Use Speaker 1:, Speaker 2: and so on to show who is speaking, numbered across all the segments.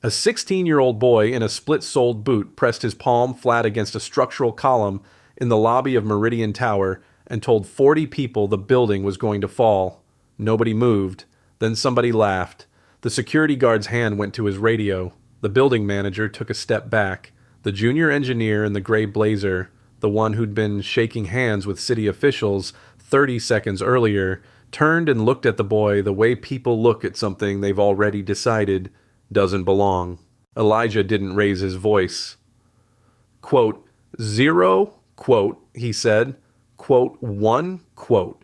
Speaker 1: A 16-year-old boy in a split-soled boot pressed his palm flat against a structural column in the lobby of Meridian Tower and told 40 people the building was going to fall. Nobody moved. Then somebody laughed. The security guard's hand went to his radio. The building manager took a step back. The junior engineer in the gray blazer, the one who'd been shaking hands with city officials 30 seconds earlier, turned and looked at the boy the way people look at something they've already decided doesn't belong. Elijah didn't raise his voice. Quote, 0, quote, he said, quote, 1, quote.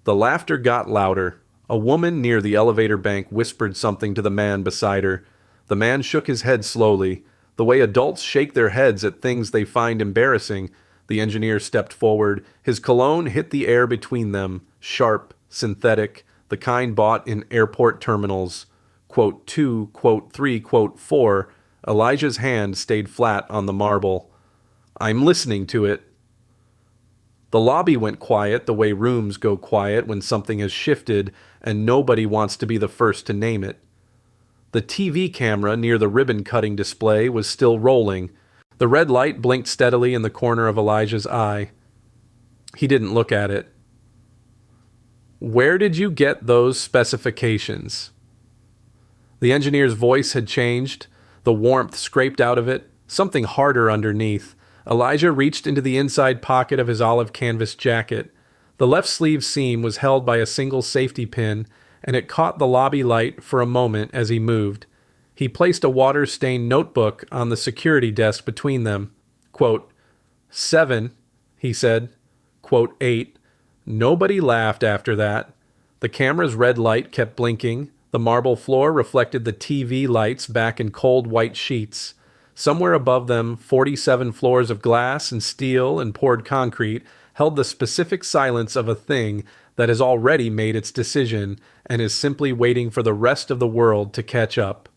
Speaker 1: The laughter got louder. A woman near the elevator bank whispered something to the man beside her. The man shook his head slowly. The way adults shake their heads at things they find embarrassing. The engineer stepped forward. His cologne hit the air between them, sharp, synthetic, the kind bought in airport terminals. Quote 2, quote 3, quote 4. Elijah's hand stayed flat on the marble. I'm listening to it. The lobby went quiet the way rooms go quiet when something has shifted and nobody wants to be the first to name it. The TV camera near the ribbon-cutting display was still rolling. The red light blinked steadily in the corner of Elijah's eye. He didn't look at it. Where did you get those specifications? The engineer's voice had changed. The warmth scraped out of it, something harder underneath. Elijah reached into the inside pocket of his olive canvas jacket. The left sleeve seam was held by a single safety pin, and it caught the lobby light for a moment as he moved. He placed a water-stained notebook on the security desk between them. Quote, 7, he said. Quote, 8. Nobody laughed after that. The camera's red light kept blinking. The marble floor reflected the TV lights back in cold white sheets. Somewhere above them, 47 floors of glass and steel and poured concrete held the specific silence of a thing that has already made its decision and is simply waiting for the rest of the world to catch up.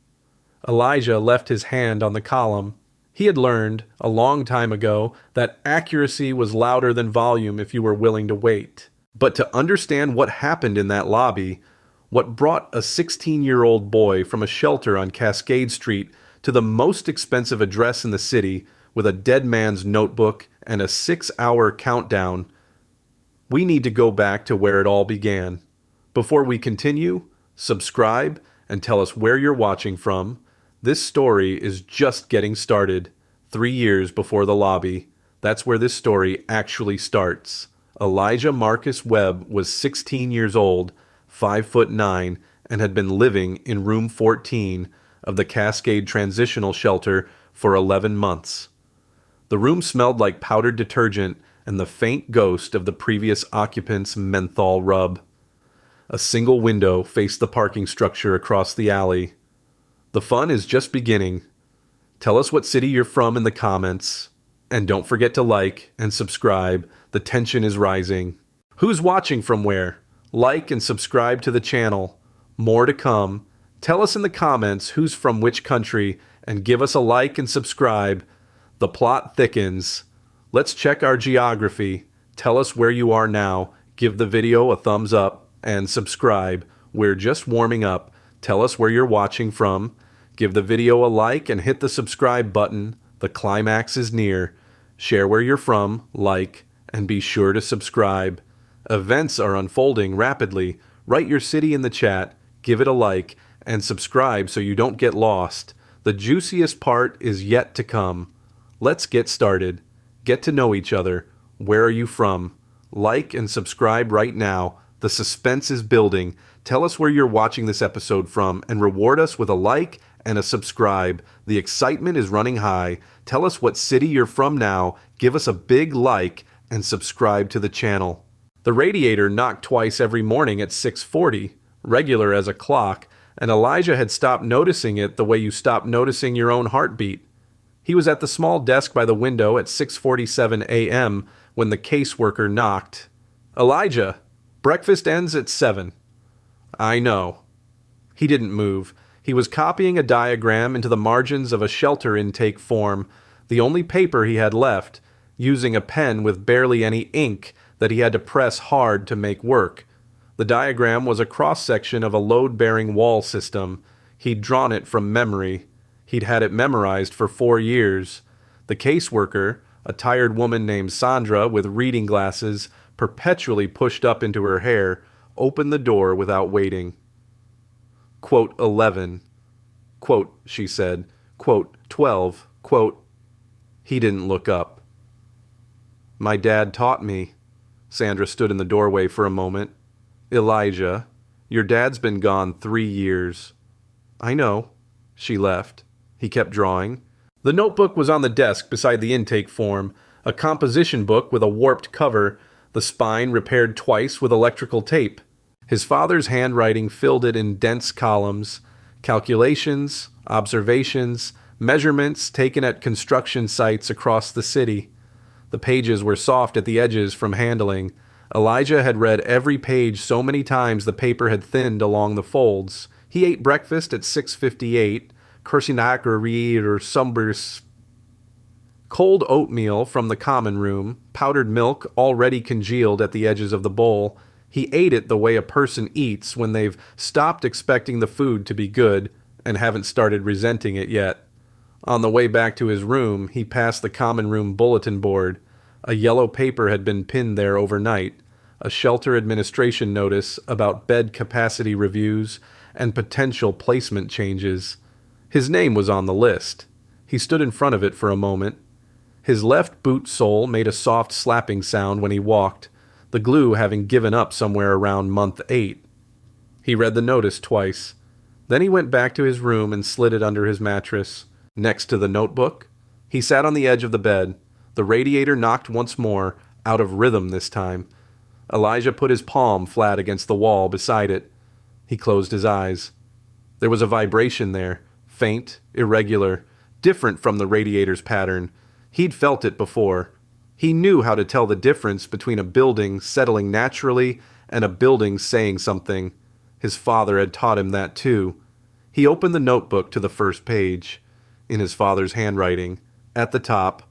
Speaker 1: Elijah left his hand on the column. He had learned, a long time ago, that accuracy was louder than volume if you were willing to wait. But to understand what happened in that lobby, what brought a 16-year-old boy from a shelter on Cascade Street to the most expensive address in the city with a dead man's notebook and a 6-hour countdown, we need to go back to where it all began. Before we continue, subscribe and tell us where you're watching from. This story is just getting started, 3 years before the lobby. That's where this story actually starts. Elijah Marcus Webb was 16 years old, 5'9", and had been living in room 14 of the Cascade Transitional Shelter for 11 months. The room smelled like powdered detergent and the faint ghost of the previous occupant's menthol rub. A single window faced the parking structure across the alley. The fun is just beginning. Tell us what city you're from in the comments. And don't forget to like and subscribe. The tension is rising. Who's watching from where? Like and subscribe to the channel. More to come. Tell us in the comments who's from which country and give us a like and subscribe. The plot thickens. Let's check our geography. Tell us where you are now. Give the video a thumbs up and subscribe. We're just warming up. Tell us where you're watching from. Give the video a like and hit the subscribe button. The climax is near. Share where you're from, like, and be sure to subscribe. Events are unfolding rapidly. Write your city in the chat, give it a like, and subscribe so you don't get lost. The juiciest part is yet to come. Let's get started. Get to know each other. Where are you from? Like and subscribe right now. The suspense is building. Tell us where you're watching this episode from and reward us with a like and a subscribe. The excitement is running high. Tell us what city you're from now. Give us a big like and subscribe to the channel. The radiator knocked twice every morning at 6:40, regular as a clock, and Elijah had stopped noticing it the way you stop noticing your own heartbeat. He was at the small desk by the window at 6:47 a.m. when the caseworker knocked. Elijah, breakfast ends at 7. I know. He didn't move. He was copying a diagram into the margins of a shelter intake form, the only paper he had left, using a pen with barely any ink that he had to press hard to make work. The diagram was a cross-section of a load-bearing wall system. He'd drawn it from memory. He'd had it memorized for 4 years. The caseworker, a tired woman named Sandra with reading glasses perpetually pushed up into her hair, opened the door without waiting. Quote 11. Quote, she said. Quote 12. Quote, he didn't look up. My dad taught me. Sandra stood in the doorway for a moment. Elijah, your dad's been gone 3 years. I know. She left. He kept drawing. The notebook was on the desk beside the intake form, a composition book with a warped cover, the spine repaired twice with electrical tape. His father's handwriting filled it in dense columns, calculations, observations, measurements taken at construction sites across the city. The pages were soft at the edges from handling. Elijah had read every page so many times the paper had thinned along the folds. He ate breakfast at 6:58, Kursinakari or Sumbers. Cold oatmeal from the common room, powdered milk already congealed at the edges of the bowl. He ate it the way a person eats when they've stopped expecting the food to be good and haven't started resenting it yet. On the way back to his room, he passed the common room bulletin board. A yellow paper had been pinned there overnight, a shelter administration notice about bed capacity reviews and potential placement changes. His name was on the list. He stood in front of it for a moment. His left boot sole made a soft slapping sound when he walked, the glue having given up somewhere around month 8. He read the notice twice. Then he went back to his room and slid it under his mattress. Next to the notebook, he sat on the edge of the bed. The radiator knocked once more, out of rhythm this time. Elijah put his palm flat against the wall beside it. He closed his eyes. There was a vibration there, faint, irregular, different from the radiator's pattern. He'd felt it before. He knew how to tell the difference between a building settling naturally and a building saying something. His father had taught him that too. He opened the notebook to the first page. In his father's handwriting, at the top,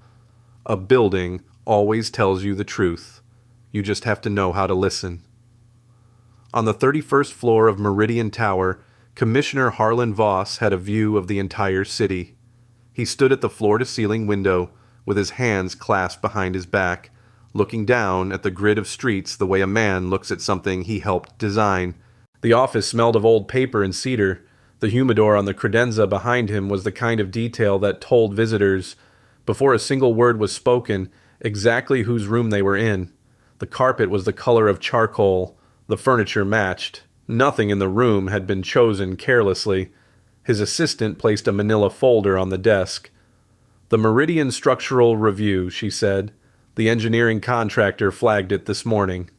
Speaker 1: a building always tells you the truth. You just have to know how to listen. On the 31st floor of Meridian Tower, Commissioner Harlan Voss had a view of the entire city. He stood at the floor-to-ceiling window, with his hands clasped behind his back, looking down at the grid of streets the way a man looks at something he helped design. The office smelled of old paper and cedar. The humidor on the credenza behind him was the kind of detail that told visitors, before a single word was spoken, exactly whose room they were in. The carpet was the color of charcoal. The furniture matched. Nothing in the room had been chosen carelessly. His assistant placed a manila folder on the desk. The Meridian Structural Review, she said. The engineering contractor flagged it this morning.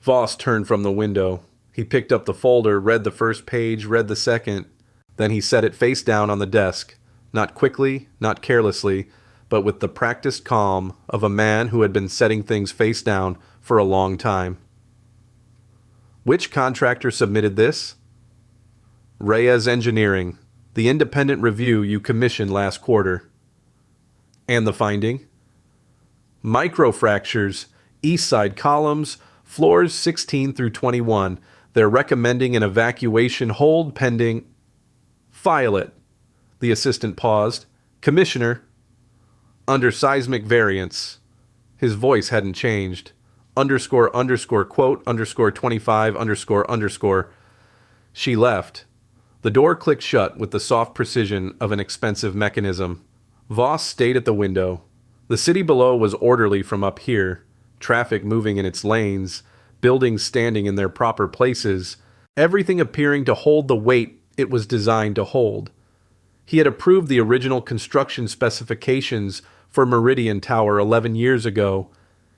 Speaker 1: Voss turned from the window. He picked up the folder, read the first page, read the second. Then he set it face down on the desk. Not quickly, not carelessly, but with the practiced calm of a man who had been setting things face down for a long time. Which contractor submitted this? Reyes Engineering, the independent review you commissioned last quarter. And the finding? Microfractures, east side columns, floors 16 through 21. They're recommending an evacuation hold pending. File it. The assistant paused. Commissioner. Under seismic variance. His voice hadn't changed. Underscore, underscore, quote, underscore 25, underscore, underscore. She left. The door clicked shut with the soft precision of an expensive mechanism. Voss stayed at the window. The city below was orderly from up here, traffic moving in its lanes, buildings standing in their proper places, everything appearing to hold the weight it was designed to hold. He had approved the original construction specifications for Meridian Tower 11 years ago.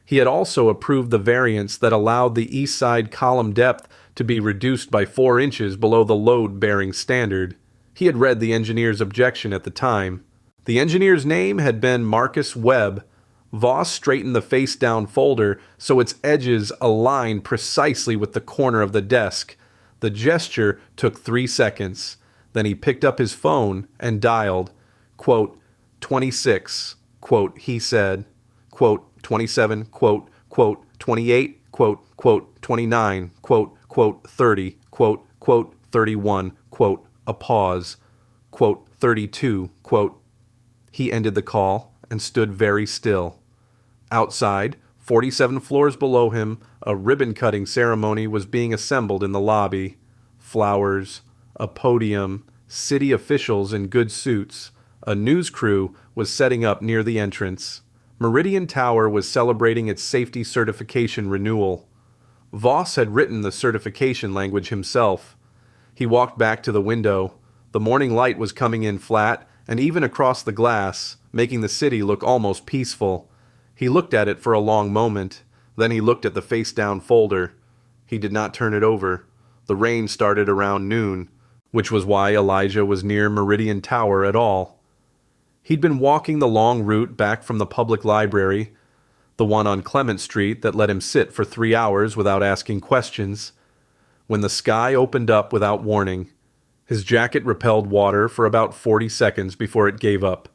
Speaker 1: He had also approved the variance that allowed the east side column depth to be reduced by 4 inches below the load-bearing standard. He had read the engineer's objection at the time. The engineer's name had been Marcus Webb. Voss straightened the face-down folder so its edges aligned precisely with the corner of the desk. The gesture took 3 seconds. Then he picked up his phone and dialed, quote, 26, quote, he said, quote, 27, quote, 28, quote, 29, quote, 30, quote, 31, quote, A pause. Quote, 32, quote. He ended the call and stood very still. Outside, 47 floors below him, a ribbon-cutting ceremony was being assembled in the lobby. Flowers, a podium, city officials in good suits. A news crew was setting up near the entrance. Meridian Tower was celebrating its safety certification renewal. Voss had written the certification language himself. He walked back to the window. The morning light was coming in flat and even across the glass, making the city look almost peaceful. He looked at it for a long moment. Then he looked at the face-down folder. He did not turn it over. The rain started around noon, which was why Elijah was near Meridian Tower at all. He'd been walking the long route back from the public library, the one on Clement Street that let him sit for 3 hours without asking questions, when the sky opened up without warning. His jacket repelled water for about 40 seconds before it gave up.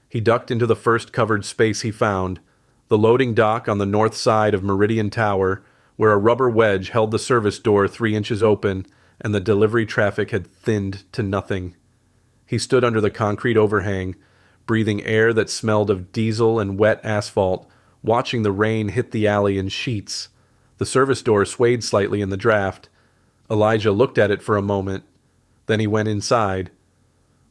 Speaker 1: He ducked into the first covered space he found, the loading dock on the north side of Meridian Tower, where a rubber wedge held the service door 3 inches open and the delivery traffic had thinned to nothing. He stood under the concrete overhang, breathing air that smelled of diesel and wet asphalt, watching the rain hit the alley in sheets. The service door swayed slightly in the draft. Elijah looked at it for a moment. Then he went inside.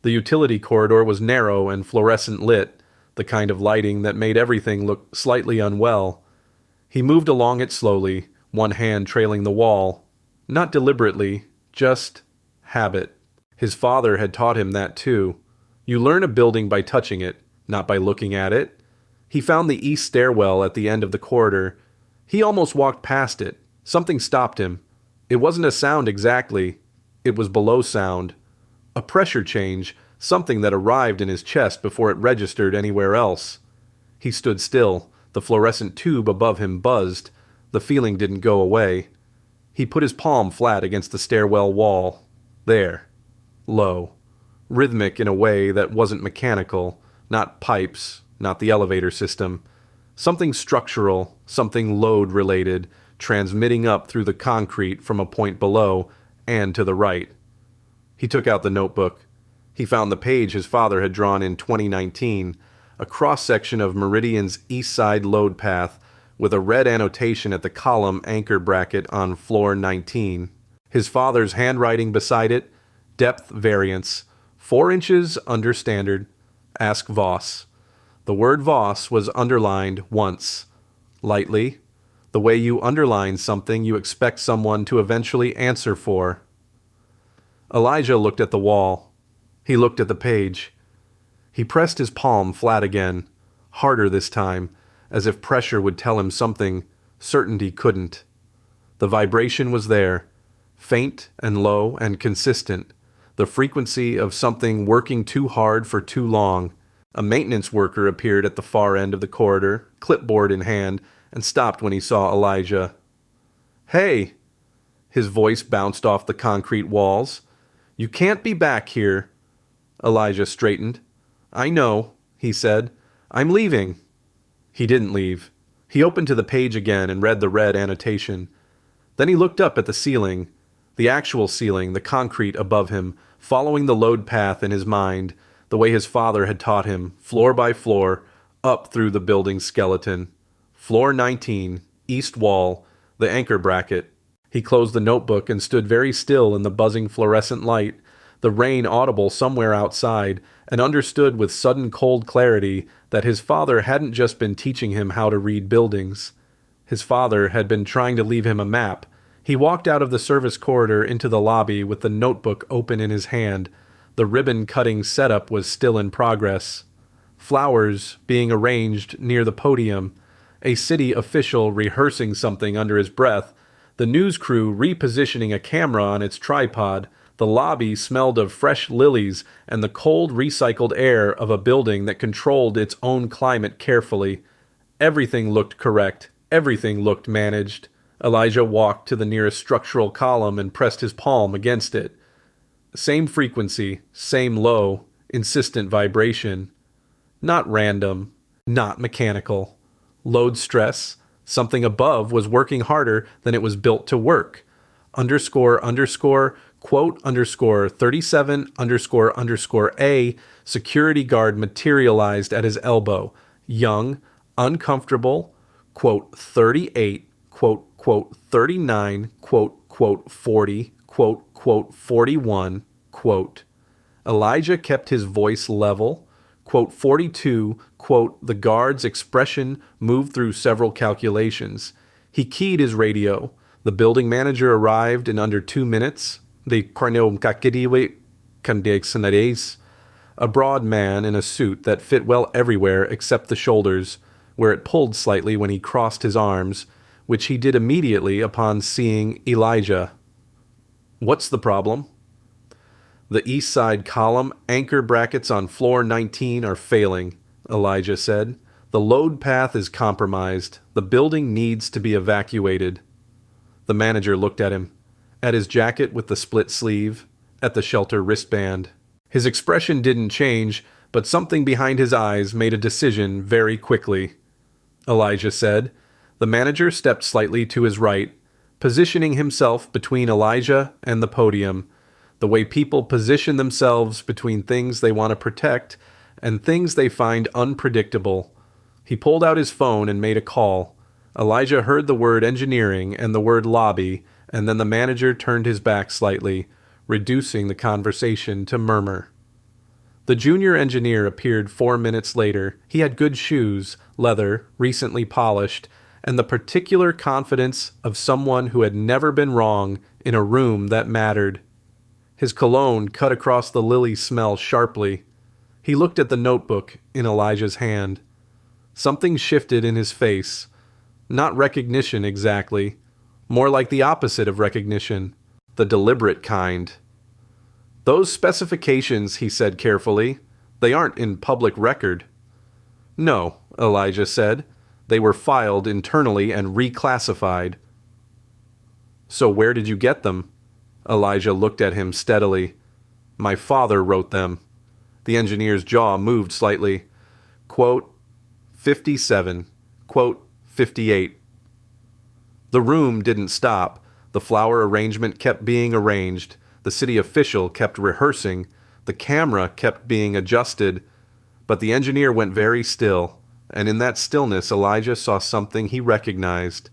Speaker 1: The utility corridor was narrow and fluorescent lit, the kind of lighting that made everything look slightly unwell. He moved along it slowly, one hand trailing the wall. Not deliberately, just habit. His father had taught him that too. You learn a building by touching it, not by looking at it. He found the east stairwell at the end of the corridor. He almost walked past it. Something stopped him. It wasn't a sound exactly. It was below sound. A pressure change, something that arrived in his chest before it registered anywhere else. He stood still. The fluorescent tube above him buzzed. The feeling didn't go away. He put his palm flat against the stairwell wall. There. Low. Rhythmic in a way that wasn't mechanical. Not pipes. Not the elevator system. Something structural, something load-related, transmitting up through the concrete from a point below and to the right. He took out the notebook. He found the page his father had drawn in 2019, a cross-section of Meridian's east side load path with a red annotation at the column anchor bracket on floor 19. His father's handwriting beside it, depth variance, 4 inches under standard, ask Voss. The word Voss was underlined once. Lightly, the way you underline something you expect someone to eventually answer for. Elijah looked at the wall. He looked at the page. He pressed his palm flat again, harder this time, as if pressure would tell him something certainty couldn't. The vibration was there, faint and low and consistent, the frequency of something working too hard for too long. A maintenance worker appeared at the far end of the corridor, clipboard in hand, and stopped when he saw Elijah. "Hey!" His voice bounced off the concrete walls. "You can't be back here." Elijah straightened. "I know," he said. "I'm leaving." He didn't leave. He opened to the page again and read the red annotation. Then he looked up at the ceiling, the actual ceiling, the concrete above him, following the load path in his mind, the way his father had taught him, floor by floor, up through the building's skeleton. Floor 19, east wall, the anchor bracket. He closed the notebook and stood very still in the buzzing fluorescent light, the rain audible somewhere outside, and understood with sudden cold clarity that his father hadn't just been teaching him how to read buildings. His father had been trying to leave him a map. He walked out of the service corridor into the lobby with the notebook open in his hand. The ribbon-cutting setup was still in progress. Flowers being arranged near the podium, a city official rehearsing something under his breath, the news crew repositioning a camera on its tripod. The lobby smelled of fresh lilies and the cold recycled air of a building that controlled its own climate carefully. Everything looked correct. Everything looked managed. Elijah walked to the nearest structural column and pressed his palm against it. Same frequency, same low, insistent vibration. Not random, not mechanical. Load stress, something above was working harder than it was built to work. ___, quote underscore 37 underscore A security guard materialized at his elbow. Young, uncomfortable, quote 38, quote 39, quote 40, quote 41, quote. Elijah kept his voice level. Quote 42, quote, the guard's expression moved through several calculations. He keyed his radio. The building manager arrived in under 2 minutes. A broad man in a suit that fit well everywhere except the shoulders, where it pulled slightly when he crossed his arms, which he did immediately upon seeing Elijah. What's the problem? The east side column anchor brackets on floor 19 are failing, Elijah said. The load path is compromised. The building needs to be evacuated. The manager looked at him, at his jacket with the split sleeve, at the shelter wristband. His expression didn't change, but something behind his eyes made a decision very quickly. Elijah said. The manager stepped slightly to his right, positioning himself between Elijah and the podium, the way people position themselves between things they want to protect and things they find unpredictable. He pulled out his phone and made a call. Elijah heard the word engineering and the word lobby, and then the manager turned his back slightly, reducing the conversation to murmur. The junior engineer appeared 4 minutes later. He had good shoes, leather, recently polished, and the particular confidence of someone who had never been wrong in a room that mattered. His cologne cut across the lily smell sharply. He looked at the notebook in Elijah's hand. Something shifted in his face. Not recognition exactly. More like the opposite of recognition. The deliberate kind. Those specifications, he said carefully, they aren't in public record. No, Elijah said. They were filed internally and reclassified. So where did you get them? Elijah looked at him steadily. My father wrote them. The engineer's jaw moved slightly. Quote, 57. Quote, 58. The room didn't stop. The flower arrangement kept being arranged. The city official kept rehearsing. The camera kept being adjusted. But the engineer went very still, and in that stillness Elijah saw something he recognized.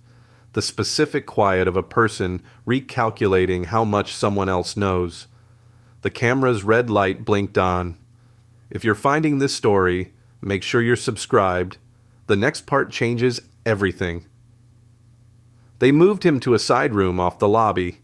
Speaker 1: The specific quiet of a person recalculating how much someone else knows. The camera's red light blinked on. If you're finding this story, make sure you're subscribed. The next part changes everything. They moved him to a side room off the lobby.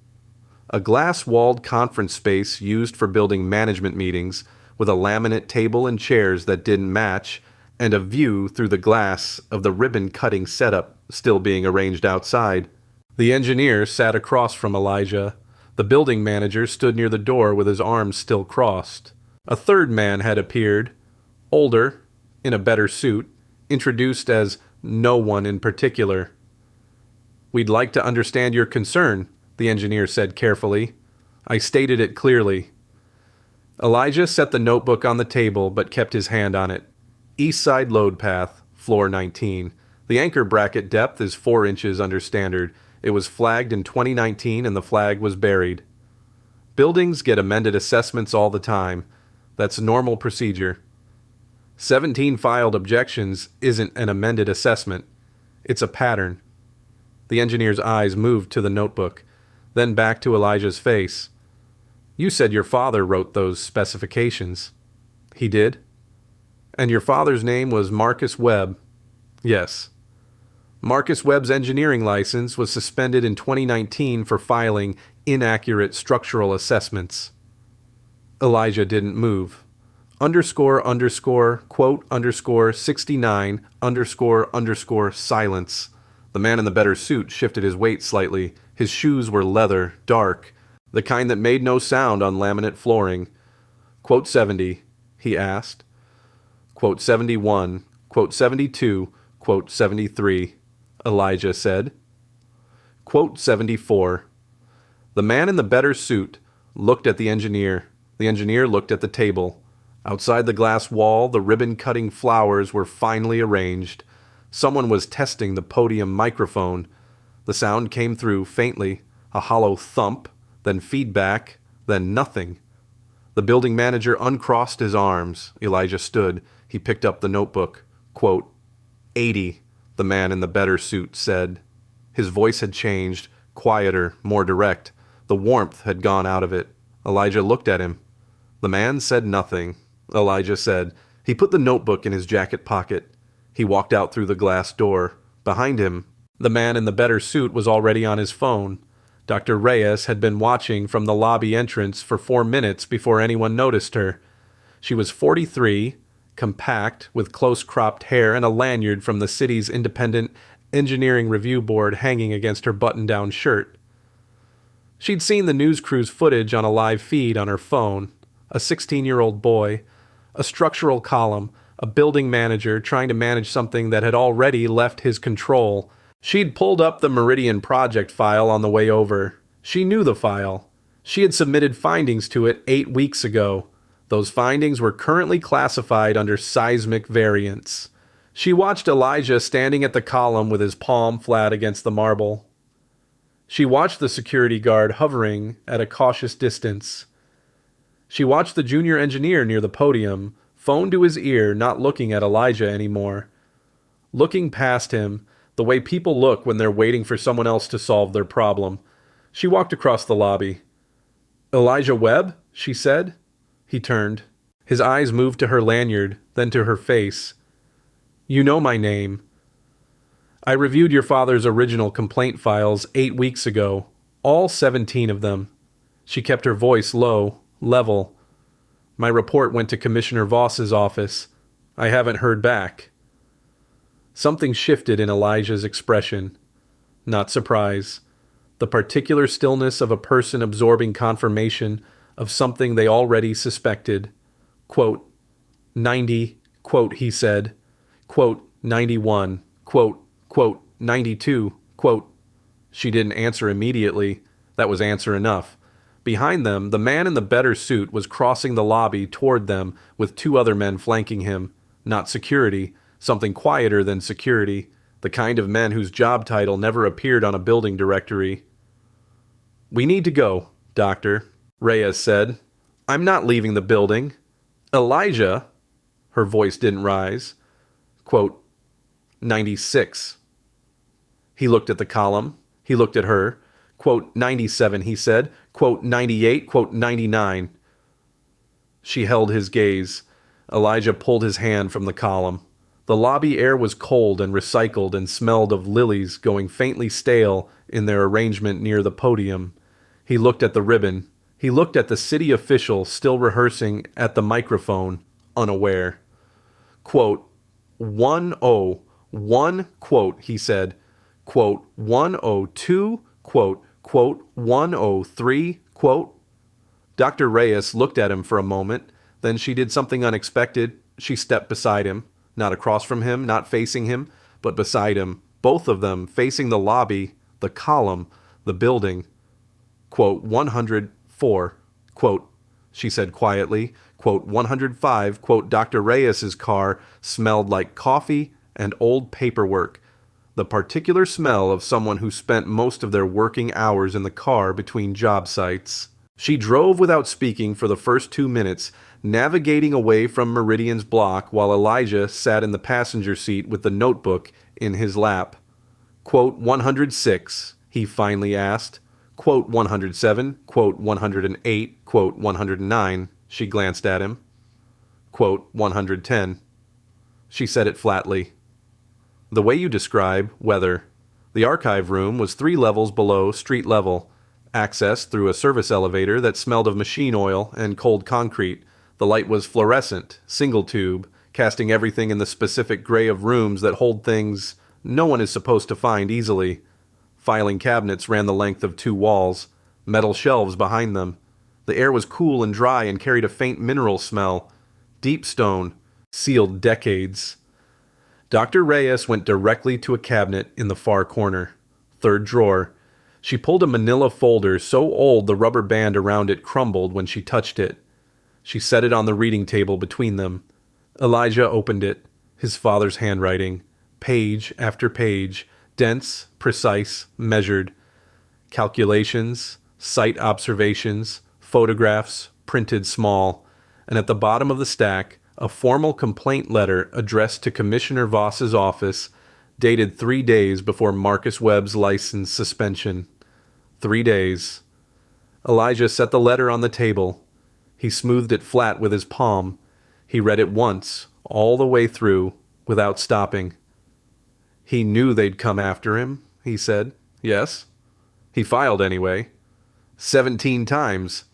Speaker 1: A glass-walled conference space used for building management meetings, with a laminate table and chairs that didn't match, and a view through the glass of the ribbon-cutting setup still being arranged outside. The engineer sat across from Elijah. The building manager stood near the door with his arms still crossed. A third man had appeared, older, in a better suit, introduced as no one in particular. We'd like to understand your concern, the engineer said carefully. I stated it clearly. Elijah set the notebook on the table but kept his hand on it. East side load path, floor 19. The anchor bracket depth is 4 inches under standard. It was flagged in 2019 and the flag was buried. Buildings get amended assessments all the time. That's normal procedure. 17 filed objections isn't an amended assessment. It's a pattern. The engineer's eyes moved to the notebook, then back to Elijah's face. You said your father wrote those specifications. He did? And your father's name was Marcus Webb? Yes. Marcus Webb's engineering license was suspended in 2019 for filing inaccurate structural assessments. Elijah didn't move. Quote 69 silence. The man in the better suit shifted his weight slightly. His shoes were leather, dark, the kind that made no sound on laminate flooring. Quote 70, he asked. Quote 71, quote 72, quote 73, Elijah said. Quote 74. The man in the better suit looked at the engineer. The engineer looked at the table. Outside the glass wall, the ribbon-cutting flowers were finely arranged. Someone was testing the podium microphone. The sound came through faintly, a hollow thump, then feedback, Then nothing. The building manager uncrossed his arms. Elijah stood. He picked up the notebook. Quote, 80, the man in the better suit said. His voice had changed, quieter, more direct. The warmth had gone out of it. Elijah looked at him. The man said nothing. Elijah said. He put the notebook in his jacket pocket. He walked out through the glass door. Behind him, the man in the better suit was already on his phone. Dr. Reyes had been watching from the lobby entrance for 4 minutes before anyone noticed her. She was 43, compact, with close-cropped hair and a lanyard from the city's independent engineering review board hanging against her button-down shirt. She'd seen the news crew's footage on a live feed on her phone. A 16-year-old boy, a structural column, a building manager trying to manage something that had already left his control. She'd pulled up the Meridian project file on the way over. She knew the file. She had submitted findings to it 8 weeks ago. Those findings were currently classified under seismic variance. She watched Elijah standing at the column with his palm flat against the marble. She watched the security guard hovering at a cautious distance. She watched the junior engineer near the podium, phone to his ear, not looking at Elijah anymore. Looking past him, the way people look when they're waiting for someone else to solve their problem. She walked across the lobby. Elijah Webb, she said. He turned. His eyes moved to her lanyard, then to her face. You know my name. I reviewed your father's original complaint files 8 weeks ago, all 17 of them. She kept her voice low, level. My report went to Commissioner Voss's office. I haven't heard back. Something shifted in Elijah's expression. Not surprise. The particular stillness of a person absorbing confirmation of something they already suspected. Quote, 90, quote, he said. Quote, 91, quote, 92, quote. She didn't answer immediately. That was answer enough. Behind them, the man in the better suit was crossing the lobby toward them with 2 other men flanking him. Not security, something quieter than security, the kind of men whose job title never appeared on a building directory. We need to go, Doctor, Reyes said. I'm not leaving the building. Elijah, her voice didn't rise. Quote, 96. He looked at the column. He looked at her. Quote, 97, he said. Quote, 98, quote, 99. She held his gaze. Elijah pulled his hand from the column. The lobby air was cold and recycled and smelled of lilies going faintly stale in their arrangement near the podium. He looked at the ribbon. He looked at the city official still rehearsing at the microphone, unaware. Quote, 101, quote, he said. Quote, 102, quote, 103, quote. Dr. Reyes looked at him for a moment. Then she did something unexpected. She stepped beside him. Not across from him, not facing him, but beside him. Both of them facing the lobby, the column, the building. Quote, 104, quote, she said quietly. Quote, 105, quote, Dr. Reyes's car smelled like coffee and old paperwork. The particular smell of someone who spent most of their working hours in the car between job sites. She drove without speaking for the first 2 minutes, navigating away from Meridian's block while Elijah sat in the passenger seat with the notebook in his lap. Quote, 106, he finally asked. Quote, 107, quote, 108, quote, 109, she glanced at him. Quote, 110. She said it flatly. The way you describe weather. The archive room was 3 levels below street level. Access through a service elevator that smelled of machine oil and cold concrete. The light was fluorescent, single tube, casting everything in the specific gray of rooms that hold things no one is supposed to find easily. Filing cabinets ran the length of 2 walls, metal shelves behind them. The air was cool and dry and carried a faint mineral smell. Deep stone, sealed decades. Dr. Reyes went directly to a cabinet in the far corner. 3rd drawer. She pulled a manila folder so old the rubber band around it crumbled when she touched it. She set it on the reading table between them. Elijah opened it, his father's handwriting, page after page, dense, precise, measured. Calculations, site observations, photographs printed small, and at the bottom of the stack, a formal complaint letter addressed to Commissioner Voss's office, dated 3 days before Marcus Webb's license suspension. 3 days. Elijah set the letter on the table. He smoothed it flat with his palm. He read it once, all the way through, without stopping. He knew they'd come after him, he said. Yes. He filed anyway. 17 times.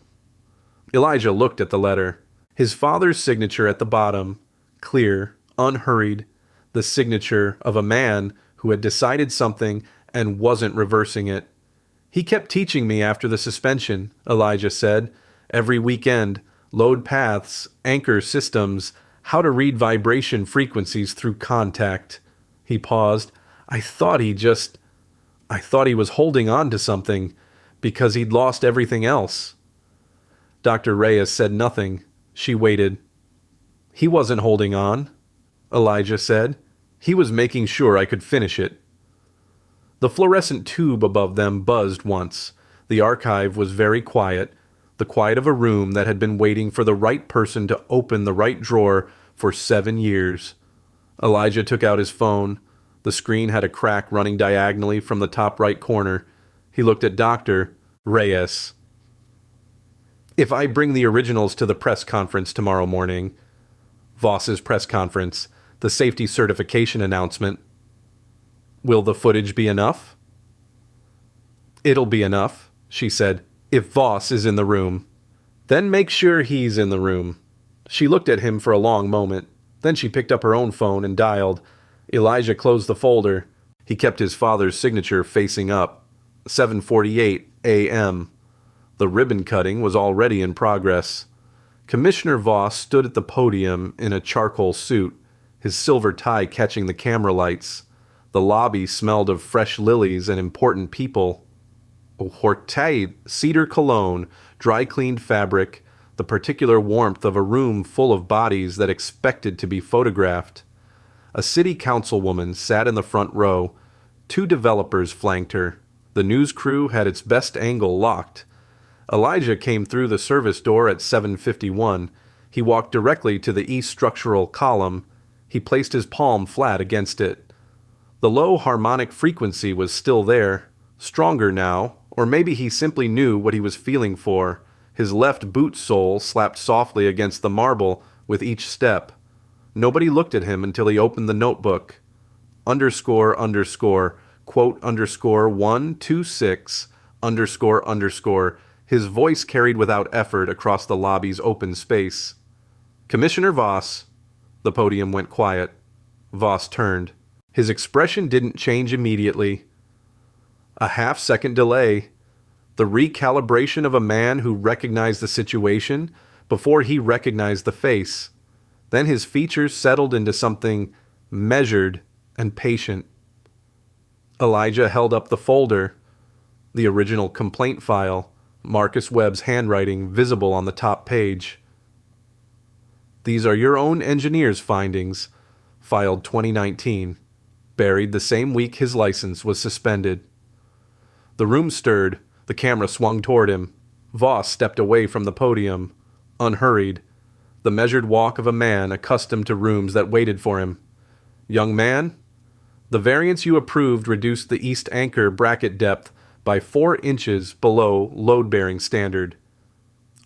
Speaker 1: Elijah looked at the letter. His father's signature at the bottom, clear, unhurried, the signature of a man who had decided something and wasn't reversing it. He kept teaching me after the suspension, Elijah said. Every weekend, load paths, anchor systems, how to read vibration frequencies through contact. He paused. I thought he was holding on to something because he'd lost everything else. Dr. Reyes said nothing. She waited. He wasn't holding on, Elijah said. He was making sure I could finish it. The fluorescent tube above them buzzed once. The archive was very quiet, the quiet of a room that had been waiting for the right person to open the right drawer for 7 years. Elijah took out his phone. The screen had a crack running diagonally from the top right corner. He looked at Dr. Reyes. If I bring the originals to the press conference tomorrow morning, Voss's press conference, the safety certification announcement, will the footage be enough? It'll be enough, she said, if Voss is in the room. Then make sure he's in the room. She looked at him for a long moment. Then she picked up her own phone and dialed. Elijah closed the folder. He kept his father's signature facing up. 7:48 a.m. The ribbon cutting was already in progress. Commissioner Voss stood at the podium in a charcoal suit, his silver tie catching the camera lights. The lobby smelled of fresh lilies and important people. Hortade, cedar cologne, dry-cleaned fabric, the particular warmth of a room full of bodies that expected to be photographed. A city councilwoman sat in the front row. 2 developers flanked her. The news crew had its best angle locked. Elijah came through the service door at 7:51. He walked directly to the east structural column. He placed his palm flat against it. The low harmonic frequency was still there, stronger now, or maybe he simply knew what he was feeling for. His left boot sole slapped softly against the marble with each step. Nobody looked at him until he opened the notebook. __, quote _126, __. His voice carried without effort across the lobby's open space. Commissioner Voss. The podium went quiet. Voss turned. His expression didn't change immediately. A half-second delay. The recalibration of a man who recognized the situation before he recognized the face. Then his features settled into something measured and patient. Elijah held up the folder, the original complaint file, Marcus Webb's handwriting visible on the top page. These are your own engineer's findings, filed 2019, buried the same week his license was suspended. The room stirred. The camera swung toward him. Voss stepped away from the podium, unhurried, the measured walk of a man accustomed to rooms that waited for him. Young man, the variance you approved reduced the east anchor bracket depth by 4 inches below load-bearing standard.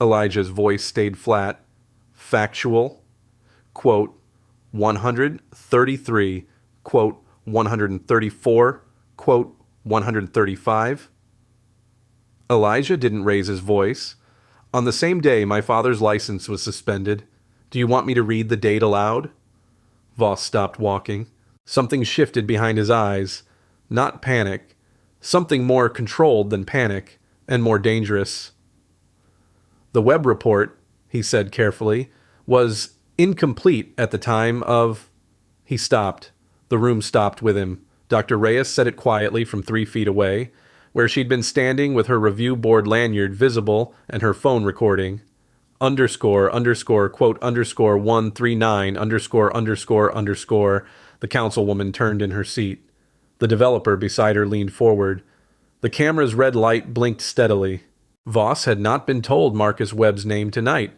Speaker 1: Elijah's voice stayed flat, factual, quote, 133, quote, 134, quote, 135. Elijah didn't raise his voice. On the same day my father's license was suspended. Do you want me to read the date aloud? Voss stopped walking. Something shifted behind his eyes. Not panic. Something more controlled than panic, and more dangerous. The Webb report, he said carefully, was incomplete at the time of... He stopped. The room stopped with him. Dr. Reyes said it quietly from 3 feet away, where she'd been standing with her review board lanyard visible and her phone recording. __, quote, _139, __. The councilwoman turned in her seat. The developer beside her leaned forward. The camera's red light blinked steadily. Voss had not been told Marcus Webb's name tonight.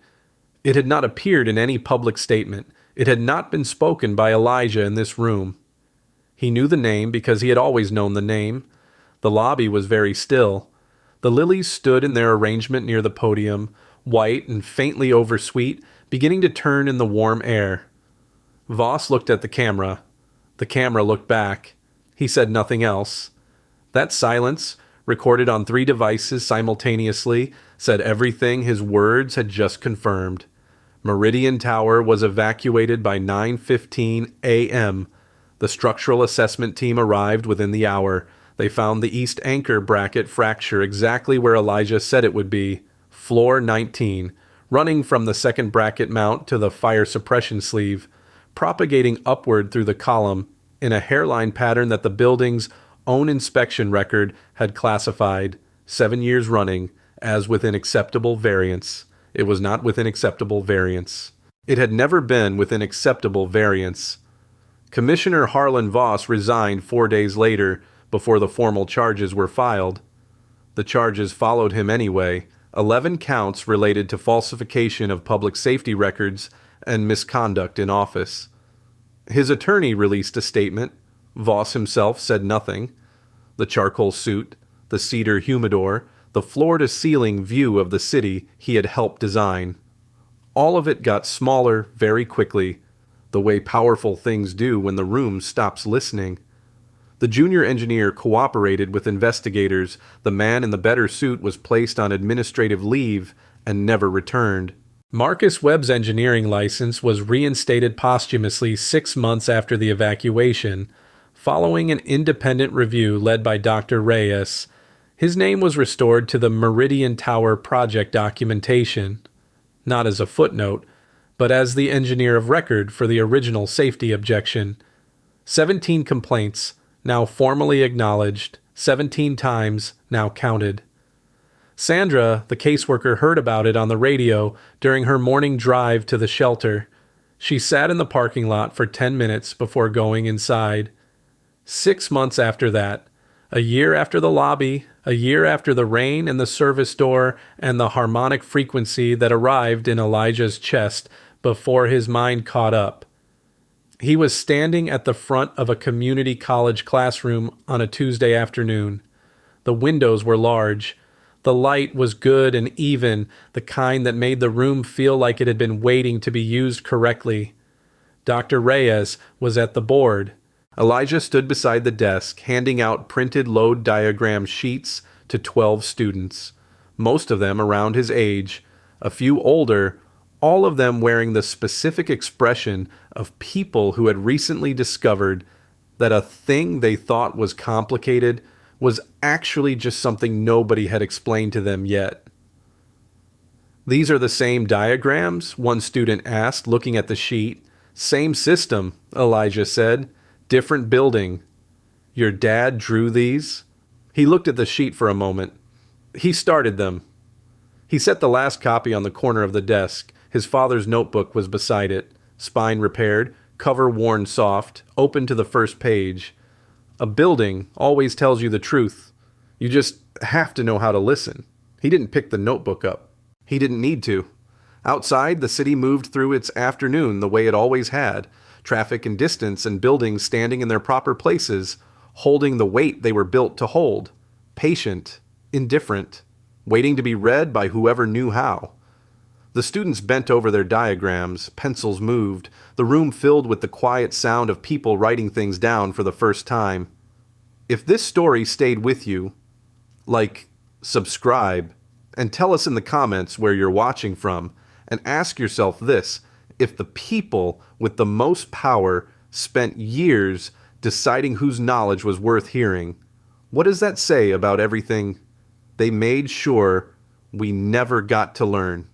Speaker 1: It had not appeared in any public statement. It had not been spoken by Elijah in this room. He knew the name because he had always known the name. The lobby was very still. The lilies stood in their arrangement near the podium, white and faintly oversweet, beginning to turn in the warm air. Voss looked at the camera. The camera looked back. He said nothing else. That silence, recorded on 3 devices simultaneously, said everything his words had just confirmed. Meridian Tower was evacuated by 9:15 a.m. The structural assessment team arrived within the hour. They found the east anchor bracket fracture exactly where Elijah said it would be, floor 19, running from the second bracket mount to the fire suppression sleeve, propagating upward through the column in a hairline pattern that the building's own inspection record had classified, 7 years running, as within acceptable variance. It was not within acceptable variance. It had never been within acceptable variance. Commissioner Harlan Voss resigned 4 days later, before the formal charges were filed. The charges followed him anyway, 11 counts related to falsification of public safety records and misconduct in office. His attorney released a statement. Voss himself said nothing. The charcoal suit, the cedar humidor, the floor-to-ceiling view of the city he had helped design. All of it got smaller very quickly, the way powerful things do when the room stops listening. The junior engineer cooperated with investigators. The man in the better suit was placed on administrative leave and never returned. Marcus Webb's engineering license was reinstated posthumously 6 months after the evacuation, following an independent review led by Dr. Reyes. His name was restored to the Meridian Tower project documentation, not as a footnote, but as the engineer of record for the original safety objection. 17 complaints, now formally acknowledged, 17 times, now counted. Sandra, the caseworker, heard about it on the radio during her morning drive to the shelter. She sat in the parking lot for 10 minutes before going inside. 6 months after that, a year after the lobby, a year after the rain and the service door and the harmonic frequency that arrived in Elijah's chest before his mind caught up, he was standing at the front of a community college classroom on a Tuesday afternoon. The windows were large. The light was good and even, the kind that made the room feel like it had been waiting to be used correctly. Dr. Reyes was at the board. Elijah stood beside the desk, handing out printed load diagram sheets to 12 students, most of them around his age, a few older, all of them wearing the specific expression of people who had recently discovered that a thing they thought was complicated was actually just something nobody had explained to them yet. "These are the same diagrams?" one student asked, looking at the sheet. "Same system," Elijah said. "Different building." "Your dad drew these?" He looked at the sheet for a moment. "He started them." He set the last copy on the corner of the desk. His father's notebook was beside it, spine repaired, cover worn soft, open to the first page. A building always tells you the truth. You just have to know how to listen. He didn't pick the notebook up. He didn't need to. Outside, the city moved through its afternoon the way it always had, traffic and distance and buildings standing in their proper places, holding the weight they were built to hold, patient, indifferent, waiting to be read by whoever knew how. The students bent over their diagrams, pencils moved, the room filled with the quiet sound of people writing things down for the first time. If this story stayed with you, subscribe, and tell us in the comments where you're watching from, and ask yourself this: if the people with the most power spent years deciding whose knowledge was worth hearing, what does that say about everything they made sure we never got to learn?